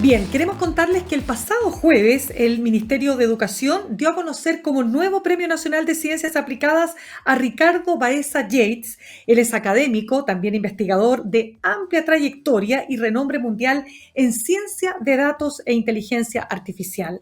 Bien, queremos contarles que el pasado jueves el Ministerio de Educación dio a conocer como nuevo Premio Nacional de Ciencias Aplicadas a Ricardo Baeza Yates. Él es académico, también investigador de amplia trayectoria y renombre mundial en ciencia de datos e inteligencia artificial.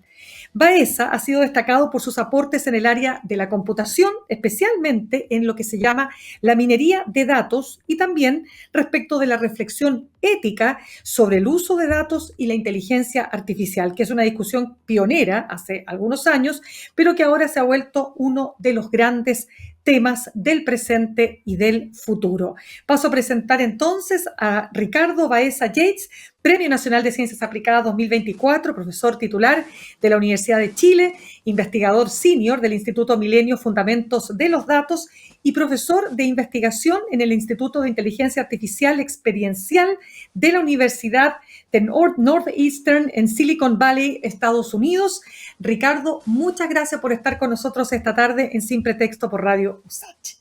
Baeza ha sido destacado por sus aportes en el área de la computación, especialmente en lo que se llama la minería de datos y también respecto de la reflexión ética sobre el uso de datos y la inteligencia artificial, que es una discusión pionera hace algunos años, pero que ahora se ha vuelto uno de los grandes temas del presente y del futuro. Paso a presentar entonces a Ricardo Baeza Yates, Premio Nacional de Ciencias Aplicadas 2024, profesor titular de la Universidad de Chile, investigador senior del Instituto Milenio Fundamentos de los Datos y profesor de investigación en el Instituto de Inteligencia Artificial Experiencial de la Universidad de Northeastern en Silicon Valley, Estados Unidos. Ricardo, muchas gracias por estar con nosotros esta tarde en Sin Pretexto por Radio USACH.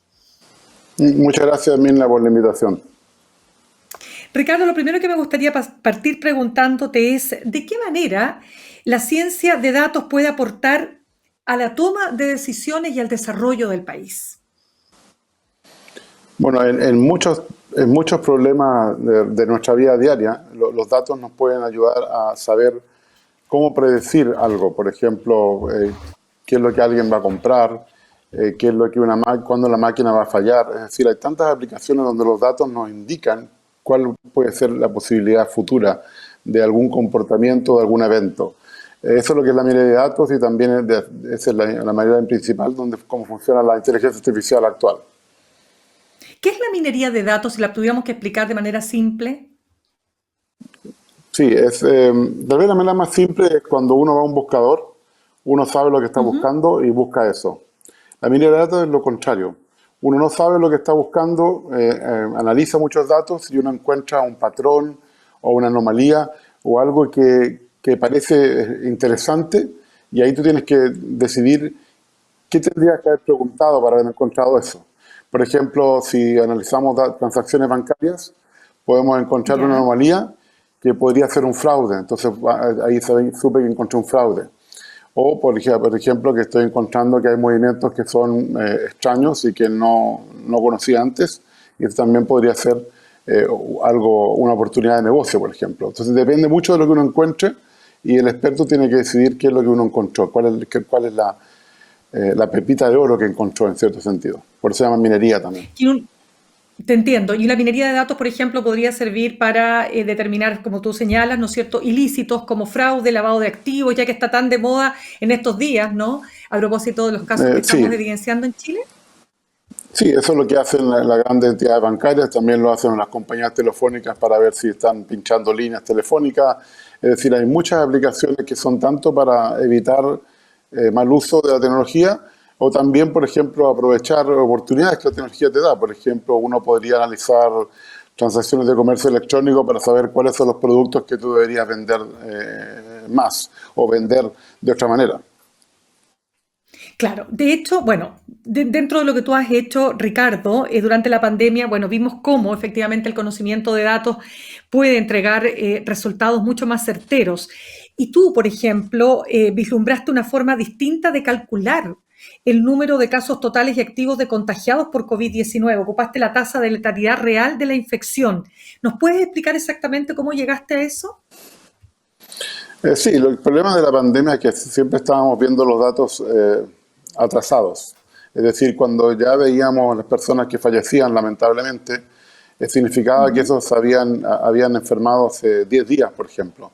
Muchas gracias, Mirna, por la invitación. Ricardo, lo primero que me gustaría partir preguntándote es ¿de qué manera la ciencia de datos puede aportar a la toma de decisiones y al desarrollo del país? Bueno, en muchos problemas de nuestra vida diaria, los datos nos pueden ayudar a saber cómo predecir algo. Por ejemplo, qué es lo que alguien va a comprar, qué es lo que cuándo la máquina va a fallar. Es decir, hay tantas aplicaciones donde los datos nos indican cuál puede ser la posibilidad futura de algún comportamiento, de algún evento. Eso es lo que es la minería de datos y también esa es la manera principal donde cómo funciona la inteligencia artificial actual. ¿Qué es la minería de datos, si la tuviéramos que explicar de manera simple? Sí, tal vez la manera más simple es cuando uno va a un buscador, uno sabe lo que está buscando y busca eso. La minería de datos es lo contrario. Uno no sabe lo que está buscando, analiza muchos datos y uno encuentra un patrón o una anomalía o algo que parece interesante y ahí tú tienes que decidir qué tendrías que haber preguntado para haber encontrado eso. Por ejemplo, si analizamos transacciones bancarias, podemos encontrar una anomalía que podría ser un fraude. Entonces ahí supe que encontré un fraude. O, por ejemplo, que estoy encontrando que hay movimientos que son extraños y que no conocía antes. Y eso también podría ser una oportunidad de negocio, por ejemplo. Entonces depende mucho de lo que uno encuentre y el experto tiene que decidir qué es lo que uno encontró, cuál es la pepita de oro que encontró en cierto sentido. Por eso se llama minería también. Te entiendo. Y la minería de datos, por ejemplo, podría servir para determinar, como tú señalas, ¿no es cierto?, ilícitos como fraude, lavado de activos, ya que está tan de moda en estos días, ¿no?, a propósito de los casos que estamos evidenciando en Chile. Sí, eso es lo que hacen las grandes entidades bancarias, también lo hacen las compañías telefónicas para ver si están pinchando líneas telefónicas. Es decir, hay muchas aplicaciones que son tanto para evitar mal uso de la tecnología o también, por ejemplo, aprovechar oportunidades que la tecnología te da. Por ejemplo, uno podría analizar transacciones de comercio electrónico para saber cuáles son los productos que tú deberías vender más o vender de otra manera. Claro, de hecho, bueno, dentro de lo que tú has hecho, Ricardo, durante la pandemia, bueno, vimos cómo efectivamente el conocimiento de datos puede entregar resultados mucho más certeros. Y tú, por ejemplo, vislumbraste una forma distinta de calcular el número de casos totales y activos de contagiados por COVID-19. Ocupaste la tasa de letalidad real de la infección. ¿Nos puedes explicar exactamente cómo llegaste a eso? Sí, el problema de la pandemia es que siempre estábamos viendo los datos atrasados. Es decir, cuando ya veíamos las personas que fallecían, lamentablemente, significaba que esos habían enfermado hace 10 días, por ejemplo.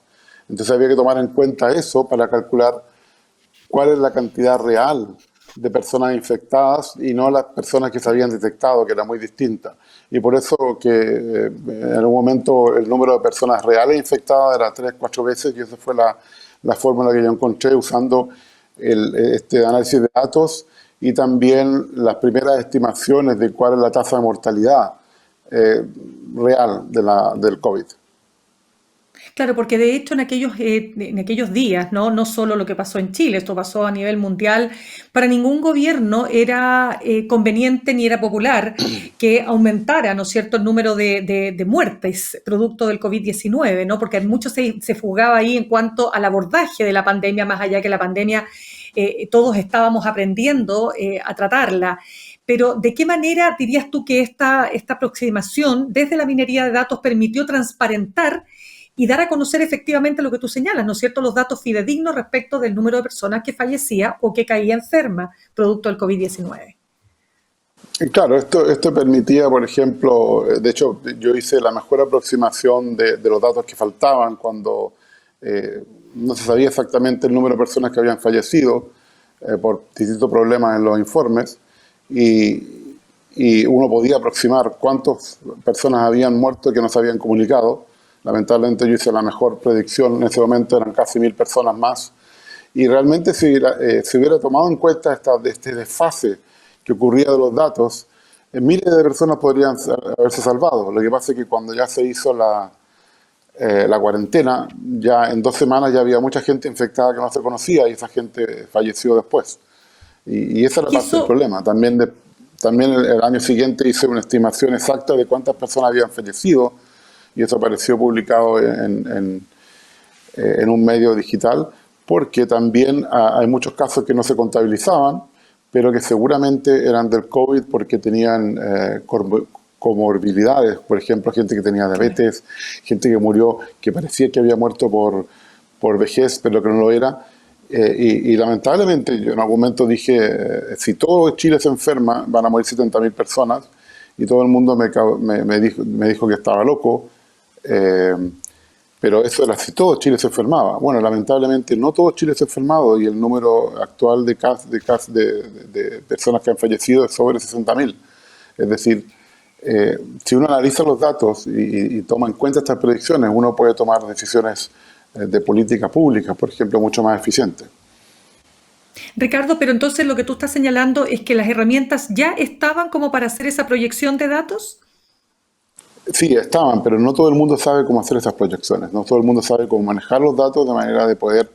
Entonces había que tomar en cuenta eso para calcular cuál es la cantidad real de personas infectadas y no las personas que se habían detectado, que era muy distinta. Y por eso que en algún momento el número de personas reales infectadas era 3-4 veces y esa fue la fórmula que yo encontré usando este análisis de datos y también las primeras estimaciones de cuál es la tasa de mortalidad real del COVID. Claro, porque de hecho en aquellos días, ¿no? No solo lo que pasó en Chile, esto pasó a nivel mundial, para ningún gobierno era conveniente ni era popular que aumentara, ¿no es cierto?, el número de muertes producto del COVID-19, ¿no? Porque mucho se fugaba ahí en cuanto al abordaje de la pandemia, más allá que la pandemia todos estábamos aprendiendo a tratarla. Pero, ¿de qué manera dirías tú que esta aproximación desde la minería de datos permitió transparentar y dar a conocer efectivamente lo que tú señalas, ¿no es cierto?, los datos fidedignos respecto del número de personas que fallecía o que caía enferma producto del COVID-19? Y claro, esto permitía, por ejemplo, de hecho, yo hice la mejor aproximación de los datos que faltaban cuando eh, no se sabía exactamente el número de personas que habían fallecido por distintos problemas en los informes y uno podía aproximar cuántas personas habían muerto que no se habían comunicado. Lamentablemente yo hice la mejor predicción en ese momento, eran casi 1000 personas más. Y realmente si hubiera tomado en cuenta este desfase que ocurría de los datos, miles de personas podrían haberse salvado. Lo que pasa es que cuando ya se hizo la cuarentena, ya en 2 semanas ya había mucha gente infectada que no se conocía y esa gente falleció después. Y esa era Y parte del eso, problema. También el año siguiente hice una estimación exacta de cuántas personas habían fallecido y eso apareció publicado en un medio digital, porque también hay muchos casos que no se contabilizaban, pero que seguramente eran del COVID porque tenían comorbilidades, por ejemplo, gente que tenía claro. diabetes, gente que murió, que parecía que había muerto por vejez, pero que no lo era. Y lamentablemente yo en algún momento dije, si todo Chile se enferma, van a morir 70.000 personas, y todo el mundo me dijo que estaba loco, eh, pero eso era si todo Chile se enfermaba. Bueno, lamentablemente no todo Chile se ha enfermado y el número actual de personas que han fallecido es sobre 60.000. Es decir, si uno analiza los datos y toma en cuenta estas predicciones, uno puede tomar decisiones de política pública, por ejemplo, mucho más eficientes. Ricardo, pero entonces lo que tú estás señalando es que las herramientas ya estaban como para hacer esa proyección de datos. Sí, estaban, pero no todo el mundo sabe cómo hacer esas proyecciones, no todo el mundo sabe cómo manejar los datos de manera de poder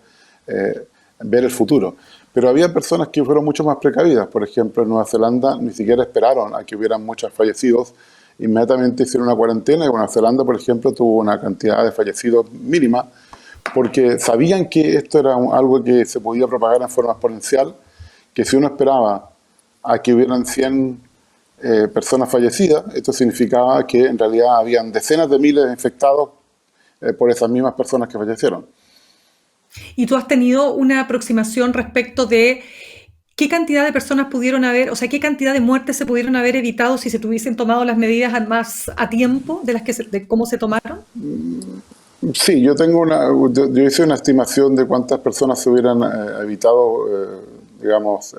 eh, ver el futuro. Pero había personas que fueron mucho más precavidas. Por ejemplo, en Nueva Zelanda ni siquiera esperaron a que hubieran muchos fallecidos. Inmediatamente hicieron una cuarentena y Nueva Zelanda, por ejemplo, tuvo una cantidad de fallecidos mínima porque sabían que esto era algo que se podía propagar en forma exponencial, que si uno esperaba a que hubieran 100 personas fallecidas, esto significaba que en realidad habían decenas de miles de infectados por esas mismas personas que fallecieron. Y tú has tenido una aproximación respecto de qué cantidad de personas pudieron haber, o sea, qué cantidad de muertes se pudieron haber evitado si se tuviesen tomado las medidas más a tiempo de las de cómo se tomaron. Sí, yo hice una estimación de cuántas personas se hubieran evitado, digamos,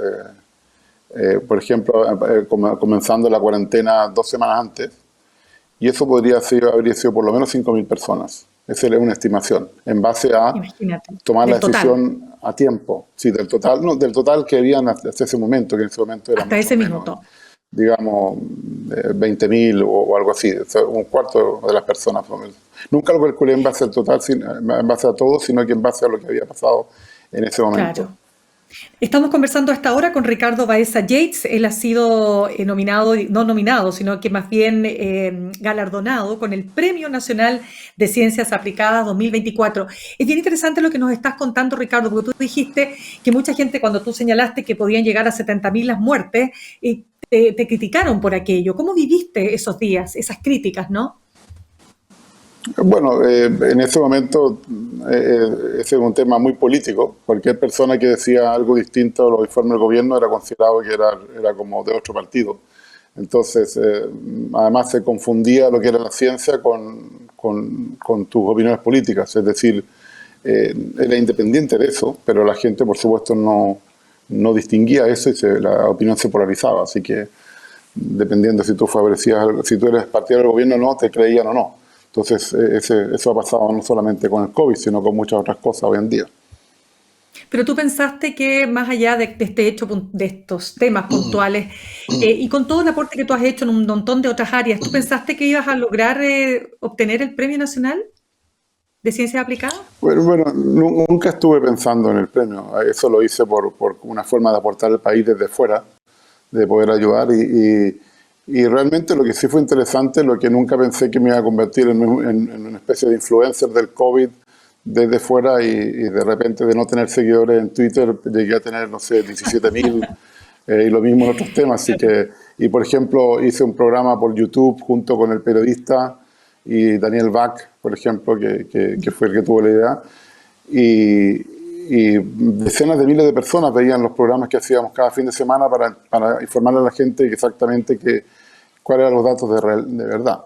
por ejemplo, comenzando la cuarentena 2 semanas antes, y eso habría sido por lo menos 5.000 personas. Esa era una estimación, en base a Imagínate, tomar la del total, decisión a tiempo. Sí, del total, no, del total que habían hasta ese momento, que en ese momento era hasta mucho ese mismo menos, tono. digamos, 20.000 o algo así, o sea, un cuarto de las personas. Nunca lo calculé en base al total, en base a todo, sino que en base a lo que había pasado en ese momento. Claro. Estamos conversando a esta hora con Ricardo Baeza Yates. Él ha sido nominado, no nominado, sino que más bien galardonado con el Premio Nacional de Ciencias Aplicadas 2024. Es bien interesante lo que nos estás contando, Ricardo, porque tú dijiste que mucha gente, cuando tú señalaste que podían llegar a 70.000 las muertes, te criticaron por aquello. ¿Cómo viviste esos días, esas críticas, no? Bueno, en ese momento ese es un tema muy político. Cualquier persona que decía algo distinto a los informes del gobierno era considerado que era como de otro partido. Entonces, además se confundía lo que era la ciencia con tus opiniones políticas. Es decir, era independiente de eso, pero la gente, por supuesto, no distinguía eso y la opinión se polarizaba. Así que, dependiendo si tú si tú eres partidario del gobierno o no, te creían o no. Entonces, eso ha pasado no solamente con el COVID, sino con muchas otras cosas hoy en día. Pero tú pensaste que más allá de este hecho, de estos temas puntuales, y con todo el aporte que tú has hecho en un montón de otras áreas, ¿tú pensaste que ibas a lograr obtener el premio nacional? de ciencias aplicadas? Bueno, nunca estuve pensando en el premio. Eso lo hice por una forma de aportar al país desde fuera, de poder ayudar. Y realmente lo que sí fue interesante, lo que nunca pensé que me iba a convertir en una especie de influencer del COVID desde fuera y de repente de no tener seguidores en Twitter llegué a tener, no sé, 17.000 y lo mismo en otros temas. Así que, y por ejemplo, hice un programa por YouTube junto con el periodista y Daniel Bach, por ejemplo, que fue el que tuvo la idea. Y decenas de miles de personas veían los programas que hacíamos cada fin de semana para informarle a la gente exactamente cuáles eran los datos de verdad.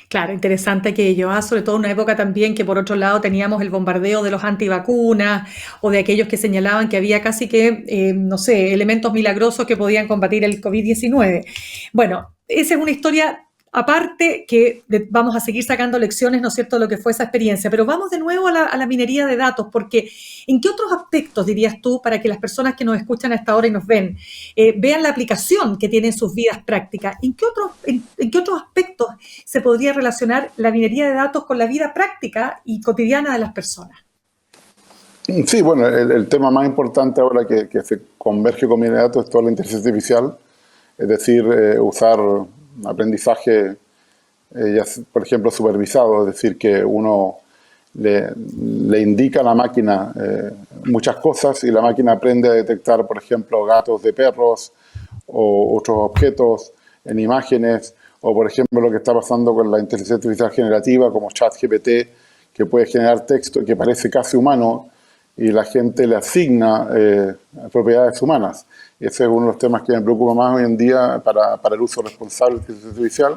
Claro, interesante aquello, sobre todo en una época también que por otro lado teníamos el bombardeo de los antivacunas o de aquellos que señalaban que había casi que, no sé, elementos milagrosos que podían combatir el COVID-19. Bueno, esa es una historia aparte que vamos a seguir sacando lecciones, ¿no es cierto?, de lo que fue esa experiencia. Pero vamos de nuevo a la minería de datos, porque ¿en qué otros aspectos dirías tú para que las personas que nos escuchan a esta hora y nos ven vean la aplicación que tienen sus vidas prácticas? ¿En qué otros aspectos se podría relacionar la minería de datos con la vida práctica y cotidiana de las personas? Sí, bueno, el tema más importante ahora que se converge con minería de datos es toda la inteligencia artificial, es decir, usar aprendizaje, por ejemplo, supervisado, es decir, que uno le indica a la máquina muchas cosas y la máquina aprende a detectar, por ejemplo, gatos de perros o otros objetos en imágenes, o por ejemplo lo que está pasando con la inteligencia artificial generativa como ChatGPT, que puede generar texto que parece casi humano y la gente le asigna propiedades humanas. Ese es uno de los temas que me preocupa más hoy en día para el uso responsable de la inteligencia artificial,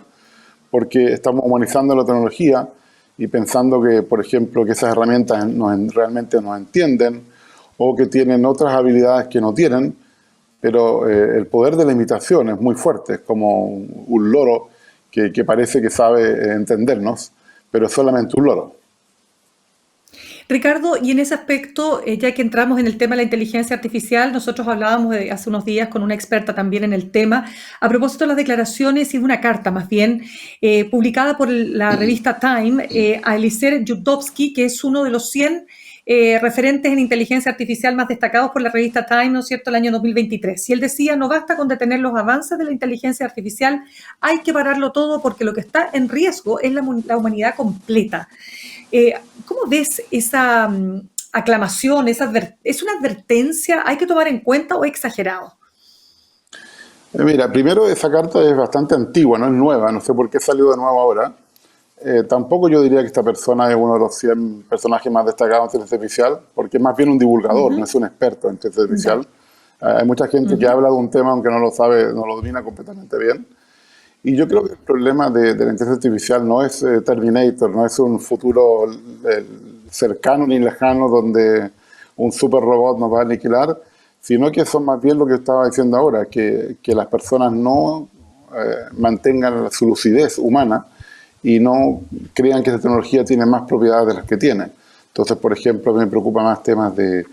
porque estamos humanizando la tecnología y pensando que, por ejemplo, que esas herramientas realmente nos entienden o que tienen otras habilidades que no tienen, pero el poder de la imitación es muy fuerte, es como un loro que parece que sabe entendernos, pero es solamente un loro. Ricardo, y en ese aspecto, ya que entramos en el tema de la inteligencia artificial, nosotros hablábamos hace unos días con una experta también en el tema, a propósito de las declaraciones y de una carta más bien, publicada por la revista Time, a Eliezer Yudkowsky, que es uno de los 100 referentes en inteligencia artificial más destacados por la revista Time, ¿no es cierto?, el año 2023. Y él decía, no basta con detener los avances de la inteligencia artificial, hay que pararlo todo porque lo que está en riesgo es la humanidad completa. ¿Cómo ves esa aclamación? ¿Es una advertencia? ¿Hay que tomar en cuenta o es exagerado? Mira, primero esa carta es bastante antigua, no es nueva, no sé por qué salió de nuevo ahora. Tampoco yo diría que esta persona es uno de los 100 personajes más destacados en inteligencia artificial, porque es más bien un divulgador, no es un experto en inteligencia artificial. Hay mucha gente que habla de un tema aunque no lo sabe, no lo domina completamente bien. Y yo creo que el problema de la inteligencia artificial no es Terminator, no es un futuro cercano ni lejano donde un super robot nos va a aniquilar, sino que son más bien lo que estaba diciendo ahora, que las personas no mantengan su lucidez humana y no crean que esta tecnología tiene más propiedades de las que tiene. Entonces, por ejemplo, me preocupa más temas de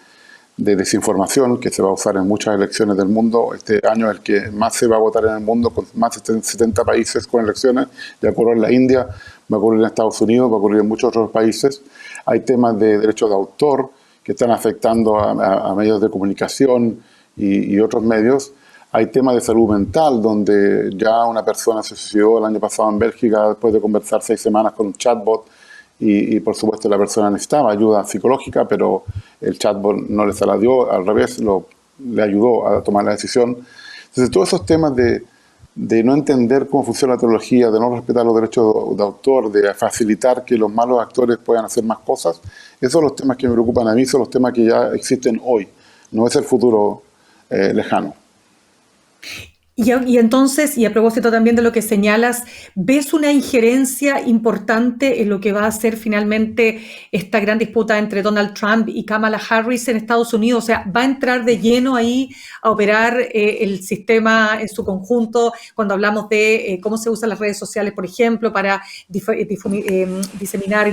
desinformación, que se va a usar en muchas elecciones del mundo. Este año es el que más se va a votar en el mundo, con más de 70 países con elecciones. Ya ocurrió en la India, va a ocurrir en Estados Unidos, va a ocurrir en muchos otros países. Hay temas de derechos de autor que están afectando a medios de comunicación y otros medios. Hay temas de salud mental, donde ya una persona se suicidó el año pasado en Bélgica después de conversar 6 semanas con un chatbot. Y por supuesto la persona necesitaba ayuda psicológica, pero el chatbot no le se la dio, al revés, le ayudó a tomar la decisión. Entonces todos esos temas de no entender cómo funciona la tecnología, de no respetar los derechos de autor, de facilitar que los malos actores puedan hacer más cosas, esos son los temas que me preocupan a mí, son los temas que ya existen hoy, no es el futuro lejano. Y entonces, y a propósito también de lo que señalas, ¿ves una injerencia importante en lo que va a ser finalmente esta gran disputa entre Donald Trump y Kamala Harris en Estados Unidos? O sea, ¿va a entrar de lleno ahí a operar el sistema en su conjunto cuando hablamos de cómo se usan las redes sociales, por ejemplo, para diseminar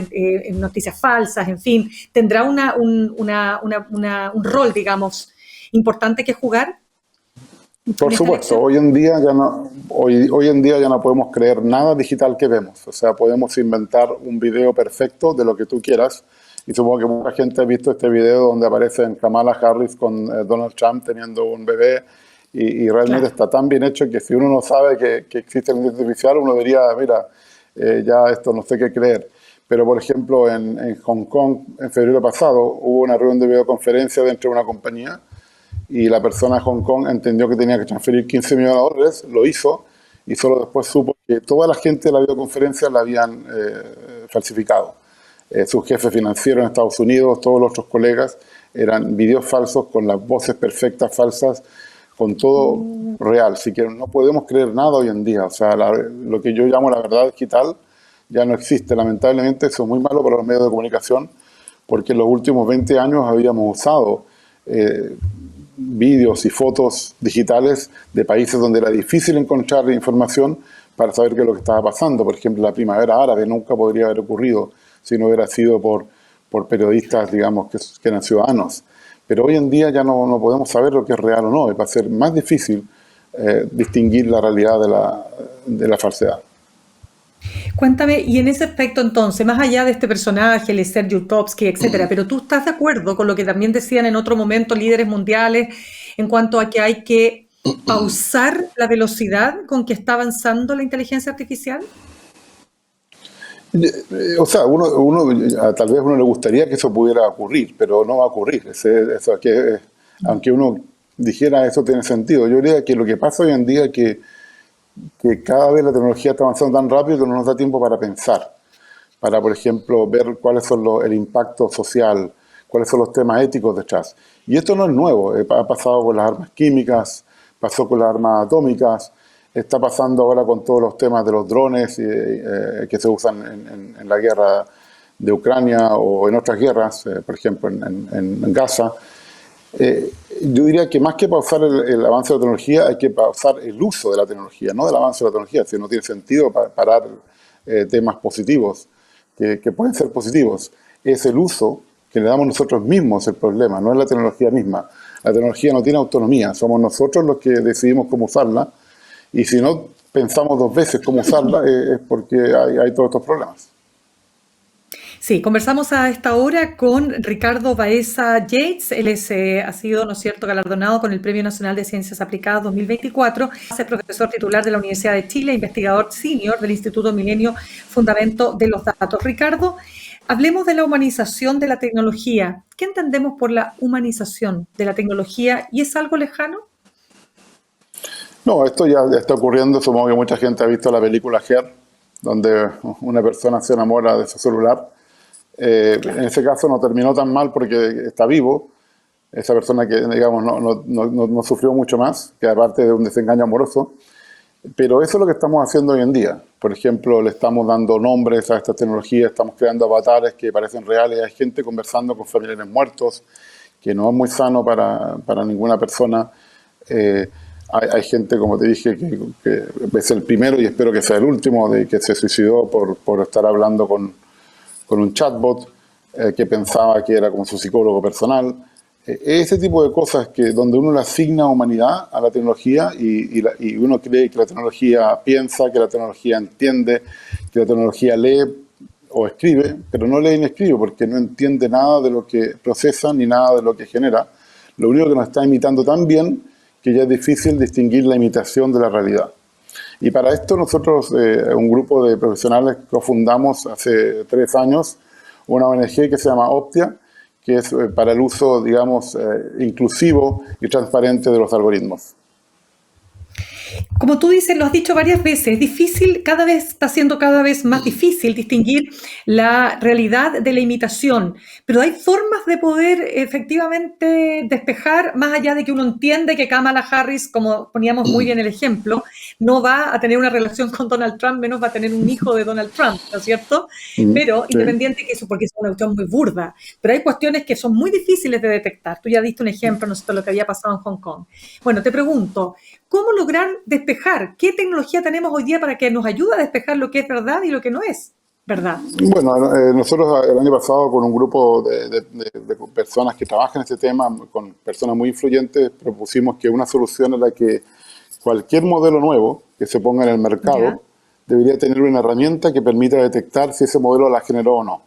noticias falsas, en fin? ¿Tendrá un rol, digamos, importante que jugar? Por en esta supuesto, elección? hoy en día ya no podemos creer nada digital que vemos. O sea, podemos inventar un video perfecto de lo que tú quieras. Y supongo que mucha gente ha visto este video donde aparecen Kamala Harris con Donald Trump teniendo un bebé y realmente Claro. está tan bien hecho que si uno no sabe que existe la inteligencia artificial, uno diría, mira, ya esto no sé qué creer. Pero, por ejemplo, en Hong Kong, en febrero pasado, hubo una reunión de videoconferencia dentro de una compañía y la persona de Hong Kong entendió que tenía que transferir 15 millones de dólares, lo hizo y solo después supo que toda la gente de la videoconferencia la habían falsificado. Su jefe financiero en Estados Unidos, todos los otros colegas, eran videos falsos con las voces perfectas falsas, con todo real. Así que no podemos creer nada hoy en día. O sea, lo que yo llamo la verdad digital ya no existe. Lamentablemente eso es muy malo para los medios de comunicación porque en los últimos 20 años habíamos usado eh, vídeos y fotos digitales de países donde era difícil encontrar información para saber qué es lo que estaba pasando. Por ejemplo, la primavera árabe nunca podría haber ocurrido si no hubiera sido por periodistas, digamos, que eran ciudadanos. Pero hoy en día ya no podemos saber lo que es real o no, y va a ser más difícil distinguir la realidad de la falsedad. Cuéntame, y en ese aspecto entonces, más allá de este personaje, el Sergio Utopsky, etcétera, pero tú estás de acuerdo con lo que también decían en otro momento líderes mundiales en cuanto a que hay que pausar la velocidad con que está avanzando la inteligencia artificial? O sea, tal vez a uno le gustaría que eso pudiera ocurrir, pero no va a ocurrir. Aunque uno dijera eso tiene sentido. Yo diría que lo que pasa hoy en día es que cada vez la tecnología está avanzando tan rápido que no nos da tiempo para pensar, para, por ejemplo, ver cuáles son el impacto social, cuáles son los temas éticos detrás. Y esto no es nuevo, ha pasado con las armas químicas, pasó con las armas atómicas, está pasando ahora con todos los temas de los drones que se usan en la guerra de Ucrania o en otras guerras, por ejemplo en Gaza. Yo diría que más que pausar el avance de la tecnología, hay que pausar el uso de la tecnología, no del avance de la tecnología, si no tiene sentido parar temas positivos, que pueden ser positivos. Es el uso que le damos nosotros mismos el problema, no es la tecnología misma. La tecnología no tiene autonomía, somos nosotros los que decidimos cómo usarla, y si no pensamos dos veces cómo usarla, es porque hay todos estos problemas. Sí, conversamos a esta hora con Ricardo Baeza Yates. Él ha sido, ¿no es cierto?, galardonado con el Premio Nacional de Ciencias Aplicadas 2024. Es profesor titular de la Universidad de Chile, investigador senior del Instituto Milenio Fundamento de los Datos. Ricardo, hablemos de la humanización de la tecnología. ¿Qué entendemos por la humanización de la tecnología? ¿Y es algo lejano? No, esto ya está ocurriendo. Supongo que mucha gente ha visto la película Her, donde una persona se enamora de su celular. En Claro. ese caso no terminó tan mal porque está vivo. Esa persona que, digamos, no sufrió mucho más, que aparte de un desengaño amoroso. Pero eso es lo que estamos haciendo hoy en día. Por ejemplo, le estamos dando nombres a estas tecnologías, estamos creando avatares que parecen reales. Hay gente conversando con familiares muertos, que no es muy sano para ninguna persona. Hay gente, como te dije, que es el primero y espero que sea el último, de que se suicidó por estar hablando con un chatbot que pensaba que era como su psicólogo personal. Ese tipo de cosas donde uno le asigna humanidad a la tecnología y uno cree que la tecnología piensa, que la tecnología entiende, que la tecnología lee o escribe, pero no lee ni escribe porque no entiende nada de lo que procesa ni nada de lo que genera. Lo único que nos está imitando tan bien que ya es difícil distinguir la imitación de la realidad. Y para esto nosotros, un grupo de profesionales, cofundamos hace 3 años una ONG que se llama Optia, que es para el uso, digamos, inclusivo y transparente de los algoritmos. Como tú dices, lo has dicho varias veces, es difícil, cada vez está siendo cada vez más difícil distinguir la realidad de la imitación, pero hay formas de poder efectivamente despejar, más allá de que uno entiende que Kamala Harris, como poníamos muy bien el ejemplo, no va a tener una relación con Donald Trump, menos va a tener un hijo de Donald Trump, ¿no es cierto? Pero Sí. independiente que eso, porque es una cuestión muy burda, pero hay cuestiones que son muy difíciles de detectar. Tú ya diste un ejemplo, ¿no es cierto?, lo que había pasado en Hong Kong. Bueno, te pregunto, ¿cómo lograr despejar? ¿Qué tecnología tenemos hoy día para que nos ayude a despejar lo que es verdad y lo que no es? ¿verdad? Bueno, nosotros el año pasado con un grupo de personas que trabajan en este tema, con personas muy influyentes, propusimos que una solución era que cualquier modelo nuevo que se ponga en el Ya, mercado debería tener una herramienta que permita detectar si ese modelo la generó o no.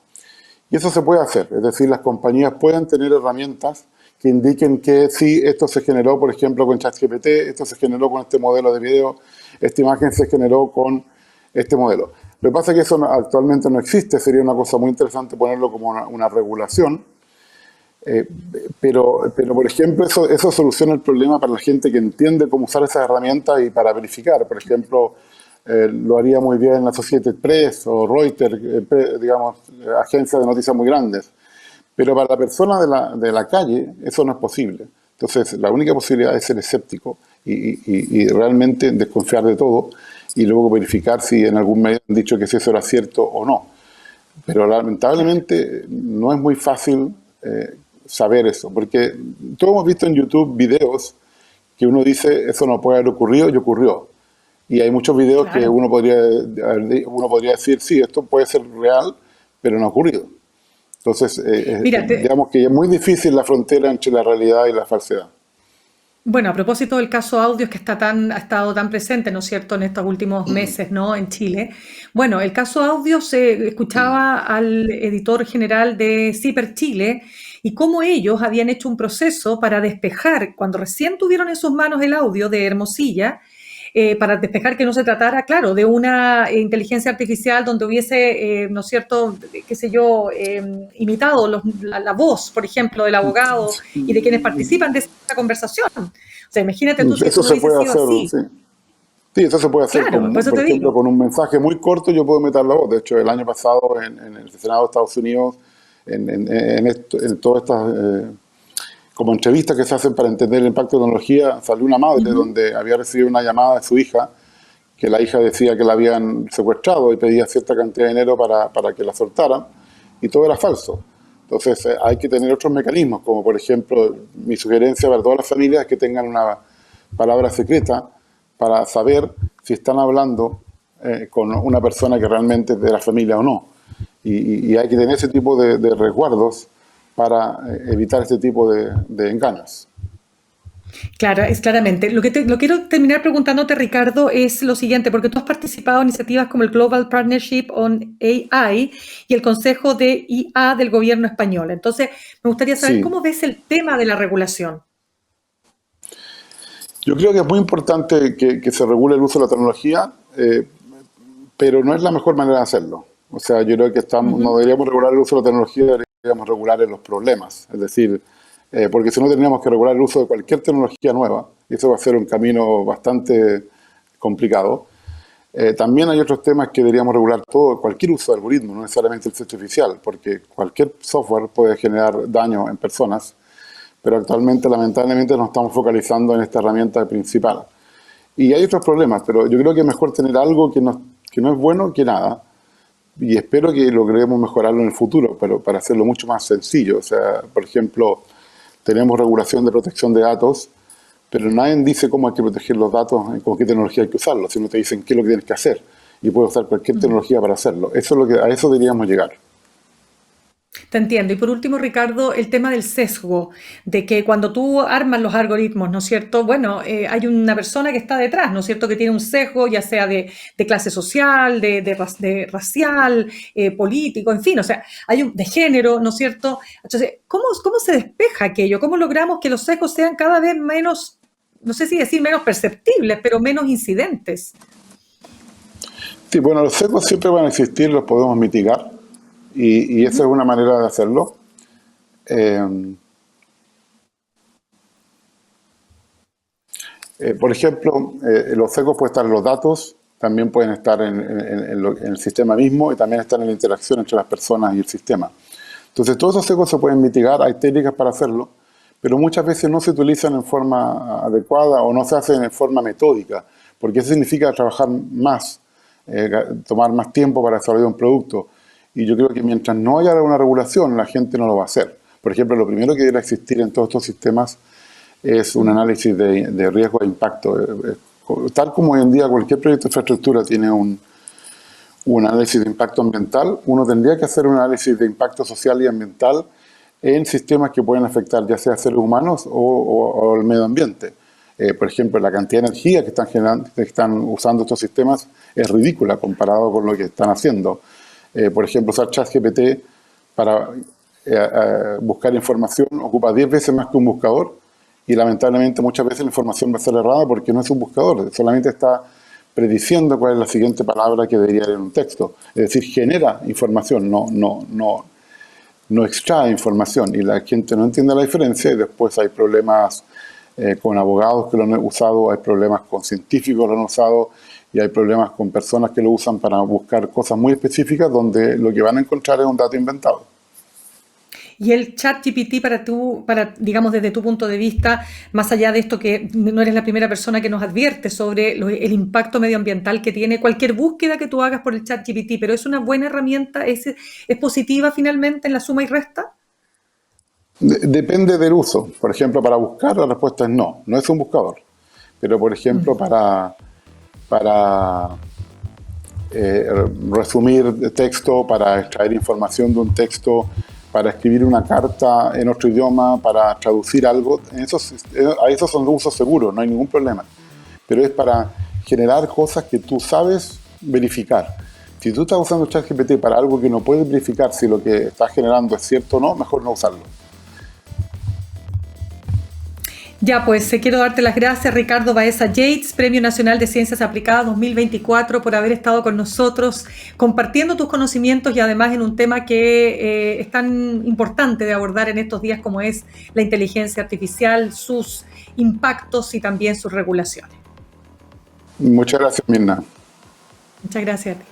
Y eso se puede hacer, es decir, las compañías pueden tener herramientas que indiquen que sí, esto se generó, por ejemplo, con ChatGPT, esto se generó con este modelo de video, esta imagen se generó con este modelo. Lo que pasa es que eso actualmente no existe, sería una cosa muy interesante ponerlo como una regulación, eh, pero, por ejemplo, eso soluciona el problema para la gente que entiende cómo usar esas herramientas y para verificar. Por ejemplo, lo haría muy bien la Associated Press o Reuters, digamos, agencias de noticias muy grandes. Pero para la persona de la calle eso no es posible. Entonces, la única posibilidad es ser escéptico y realmente desconfiar de todo y luego verificar si en algún medio han dicho que si eso era cierto o no. Pero claro. lamentablemente no es muy fácil saber eso, porque todos hemos visto en YouTube videos que uno dice eso no puede haber ocurrido y ocurrió. Y hay muchos videos que Claro. uno podría decir, sí, esto puede ser real, pero no ha ocurrido. Entonces, Mira, digamos que es muy difícil la frontera entre la realidad y la falsedad. bueno, a propósito del caso audios que ha estado tan presente, ¿no es cierto?, en estos últimos meses, ¿no?, en Chile. Bueno, el caso audios se escuchaba al editor general de CIPER Chile y cómo ellos habían hecho un proceso para despejar, cuando recién tuvieron en sus manos el audio de Hermosilla, para despejar que no se tratara, claro, de una inteligencia artificial donde hubiese, ¿no es cierto?, qué sé yo, imitado la voz, por ejemplo, del abogado y de quienes participan de esa conversación. O sea, imagínate tú si eso Eso no se hubiese puede sido hacer, así. sí. Sí, eso se puede hacer, Claro, por eso por te ejemplo, digo. con un mensaje muy corto yo puedo meter la voz. De hecho, el año pasado en el Senado de Estados Unidos, en todas estas como entrevistas que se hacen para entender el impacto de la tecnología, salió una madre Ujú. donde había recibido una llamada de su hija, que la hija decía que la habían secuestrado y pedía cierta cantidad de dinero para que la soltaran, y todo era falso. Entonces hay que tener otros mecanismos, como por ejemplo, mi sugerencia para todas las familias es que tengan una palabra secreta para saber si están hablando con una persona que realmente es de la familia o no. Y hay que tener ese tipo de resguardos para evitar este tipo de engaños. Claro, es claramente. Lo quiero terminar preguntándote, Ricardo, es lo siguiente, porque tú has participado en iniciativas como el Global Partnership on AI y el Consejo de IA del Gobierno español. Entonces, me gustaría saber Sí, cómo ves el tema de la regulación. yo creo que es muy importante que se regule el uso de la tecnología, pero no es la mejor manera de hacerlo. O sea, yo creo que no Ujú. deberíamos regular el uso de la tecnología, deberíamos regular los problemas. Es decir, porque si no tendríamos que regular el uso de cualquier tecnología nueva, y eso va a ser un camino bastante complicado. También hay otros temas que deberíamos regular todo, cualquier uso de algoritmo, no necesariamente el artificial, porque cualquier software puede generar daño en personas, pero actualmente lamentablemente nos estamos focalizando en esta herramienta principal. Y hay otros problemas, pero yo creo que es mejor tener algo que no es bueno que nada, y espero que logremos mejorarlo en el futuro, pero para hacerlo mucho más sencillo. O sea, por ejemplo, tenemos regulación de protección de datos, pero nadie dice cómo hay que proteger los datos, con qué tecnología hay que usarlos, sino te dicen qué es lo que tienes que hacer, y puedes usar cualquier tecnología para hacerlo. Eso es a eso deberíamos llegar. Te entiendo. Y por último, Ricardo, el tema del sesgo, de que cuando tú armas los algoritmos, ¿no es cierto? Bueno, hay una persona que está detrás, ¿no es cierto? Que tiene un sesgo, ya sea de clase social, de racial, político, en fin, o sea, de género, ¿no es cierto? Entonces, ¿cómo se despeja aquello? ¿Cómo logramos que los sesgos sean cada vez menos, no sé si decir menos perceptibles, pero menos incidentes? Sí, bueno, los sesgos siempre van a existir, los podemos mitigar, y esa es Ujú. una manera de hacerlo. Eh, por ejemplo, los sesgos pueden estar en los datos, también pueden estar en el sistema mismo y también están en la interacción entre las personas y el sistema. Entonces, todos esos sesgos se pueden mitigar, hay técnicas para hacerlo, pero muchas veces no se utilizan en forma adecuada o no se hacen en forma metódica, porque eso significa trabajar más, tomar más tiempo para desarrollar un producto. Y yo creo que mientras no haya una regulación, la gente no lo va a hacer. Por ejemplo, lo primero que debe existir en todos estos sistemas es un análisis de riesgo e impacto. Tal como hoy en día cualquier proyecto de infraestructura tiene un análisis de impacto ambiental, uno tendría que hacer un análisis de impacto social y ambiental en sistemas que pueden afectar ya sea seres humanos o el medio ambiente. Por ejemplo, la cantidad de energía que están generando, que están usando estos sistemas es ridícula comparado con lo que están haciendo. Por ejemplo, usar ChatGPT para buscar información ocupa 10 veces más que un buscador y lamentablemente muchas veces la información va a ser errada porque no es un buscador, solamente está prediciendo cuál es la siguiente palabra que debería ir en un texto. Es decir, genera información, no extrae información y la gente no entiende la diferencia y después hay problemas con abogados que lo han usado, hay problemas con científicos que lo han usado y hay problemas con personas que lo usan para buscar cosas muy específicas donde lo que van a encontrar es un dato inventado. Y el ChatGPT digamos, desde tu punto de vista, más allá de esto que no eres la primera persona que nos advierte sobre el impacto medioambiental que tiene cualquier búsqueda que tú hagas por el ChatGPT, pero ¿es una buena herramienta? ¿Es positiva finalmente en la suma y resta? Depende del uso. Por ejemplo, para buscar la respuesta es no, no es un buscador. Pero por ejemplo, para resumir texto, para extraer información de un texto, para escribir una carta en otro idioma, para traducir algo, a esos son usos seguros, no hay ningún problema. Pero es para generar cosas que tú sabes verificar. Si tú estás usando ChatGPT para algo que no puedes verificar si lo que estás generando es cierto o no, mejor no usarlo. Ya, pues quiero darte las gracias, Ricardo Baeza Yates, Premio Nacional de Ciencias Aplicadas 2024, por haber estado con nosotros compartiendo tus conocimientos y además en un tema que es tan importante de abordar en estos días como es la inteligencia artificial, sus impactos y también sus regulaciones. Muchas gracias, Mirna. Muchas gracias a ti.